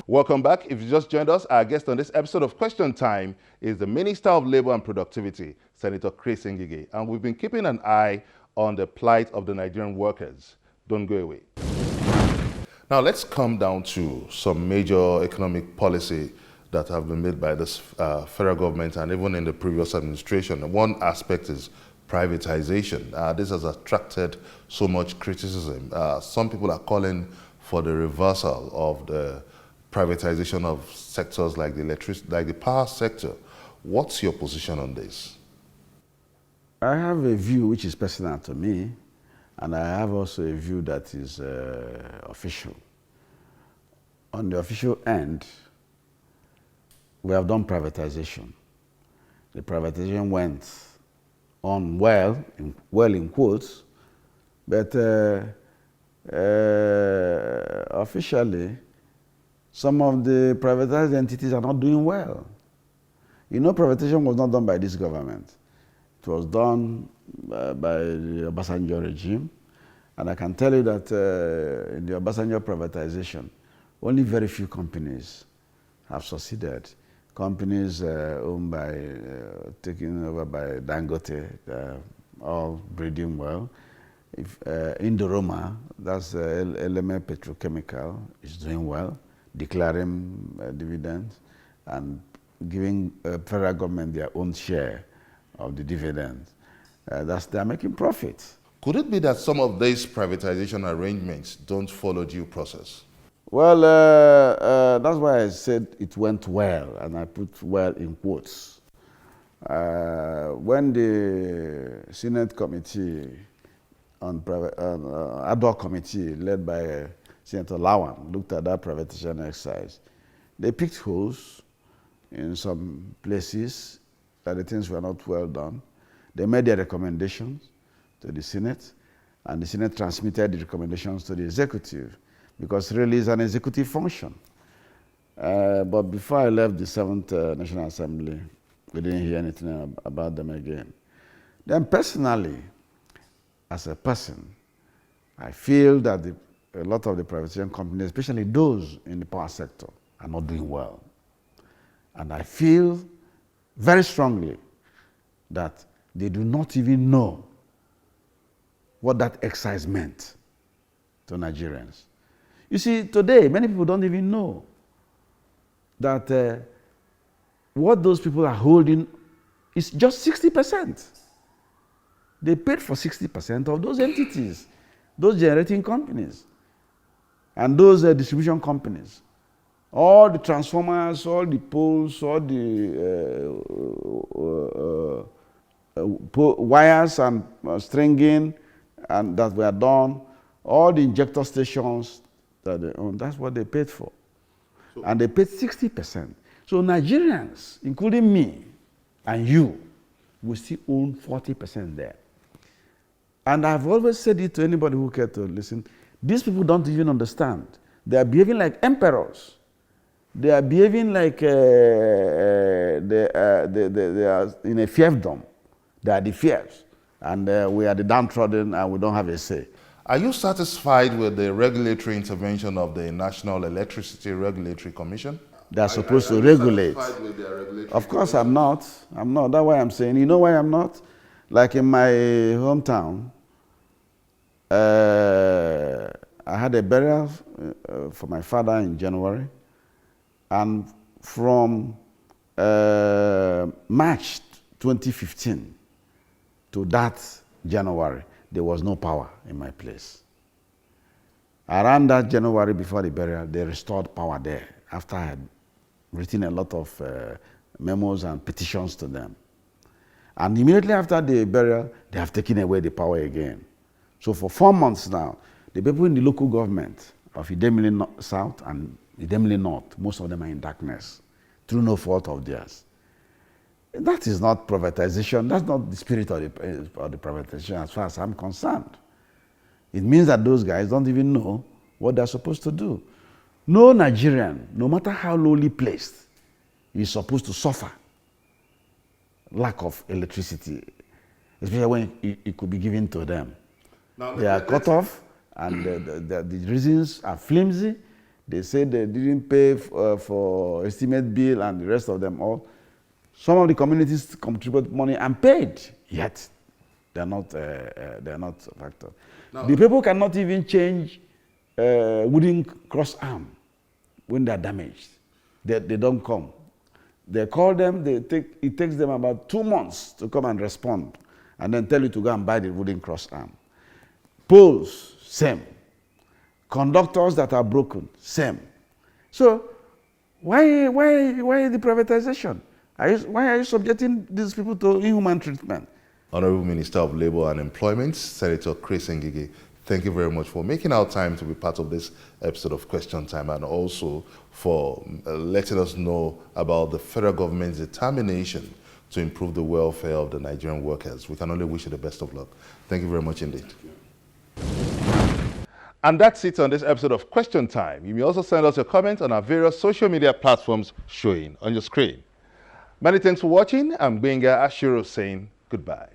Welcome back. If you just joined us, our guest on this episode of Question Time is the Minister of Labor and Productivity, Senator Ngige. And we've been keeping an eye on the plight of the Nigerian workers. Don't go away. Now let's come down to some major economic policy that have been made by this federal government and even in the previous administration. One aspect is privatization. This has attracted so much criticism. Some people are calling for the reversal of the privatization of sectors like the power sector. What's your position on this? I have a view which is personal to me, and I have also a view that is official. On the official end, we have done privatization. The privatization went on well in quotes, but officially, some of the privatized entities are not doing well. You know, privatization was not done by this government. It was done by the Obasanjo regime. And I can tell you that in the Obasanjo privatization, only very few companies have succeeded. Companies owned by, taken over by Dangote, all breeding well. Indorama, that's LMA Petrochemical, is doing well, declaring dividends and giving federal government their own share of the dividends. They're making profits. Could it be that some of these privatization arrangements don't follow due process? Well, that's why I said it went well, and I put well in quotes. When the Senate committee on ad hoc committee led by Senator Lawan looked at that privatization exercise, they picked holes in some places that the things were not well done. They made their recommendations to the Senate, and the Senate transmitted the recommendations to the executive, because really it's an executive function. But before I left the 7th National Assembly, we didn't hear anything about them again. Then personally, as a person, I feel that a lot of the privatization companies, especially those in the power sector, are not doing well. And I feel very strongly that they do not even know what that exercise meant to Nigerians. You see, today, many people don't even know that what those people are holding is just 60%. They paid for 60% of those entities, those generating companies, and those distribution companies. All the transformers, all the poles, all the wires and stringing and that were done, all the injector stations that they own, that's what they paid for. And they paid 60%. So Nigerians, including me and you, will still own 40% there. And I've always said it to anybody who cares to listen, these people don't even understand. They are behaving like emperors. They are behaving like they are in a fiefdom. They are the fiefs. And we are the downtrodden and we don't have a say. Are you satisfied with the regulatory intervention of the National Electricity Regulatory Commission? They are supposed to regulate. Satisfied with their regulatory Of course I'm not. I'm not. That's why I'm saying. You know why I'm not? Like in my hometown, I had a burial for my father in January. And from March 2015 to that January, there was no power in my place. Around that January before the burial, they restored power there after I had written a lot of memos and petitions to them. And immediately after the burial, they have taken away the power again. So for 4 months now, the people in the local government of Idemili South and Idemili North, most of them are in darkness through no fault of theirs. That is not privatization. That's not the spirit of the privatization as far as I'm concerned. It means that those guys don't even know what they're supposed to do. No Nigerian, no matter how lowly placed, is supposed to suffer lack of electricity, especially when it could be given to them. Now, they are cut off, and the reasons are flimsy. They say they didn't pay for estimate bill and the rest of them all. Some of the communities contribute money and paid, yet they're not a factor. No. The people cannot even change wooden cross arm when they're damaged. They don't come. They call them, it takes them about 2 months to come and respond, and then tell you to go and buy the wooden cross arm. Poles, same. Conductors that are broken, same. So why the privatization? Why are you subjecting these people to inhuman treatment? Honorable Minister of Labour and Employment, Senator Ngige, thank you very much for making our time to be part of this episode of Question Time, and also for letting us know about the federal government's determination to improve the welfare of the Nigerian workers. We can only wish you the best of luck. Thank you very much indeed. And that's it on this episode of Question Time. You may also send us your comments on our various social media platforms showing on your screen. Many thanks for watching. I'm Ngige Ashiro saying goodbye.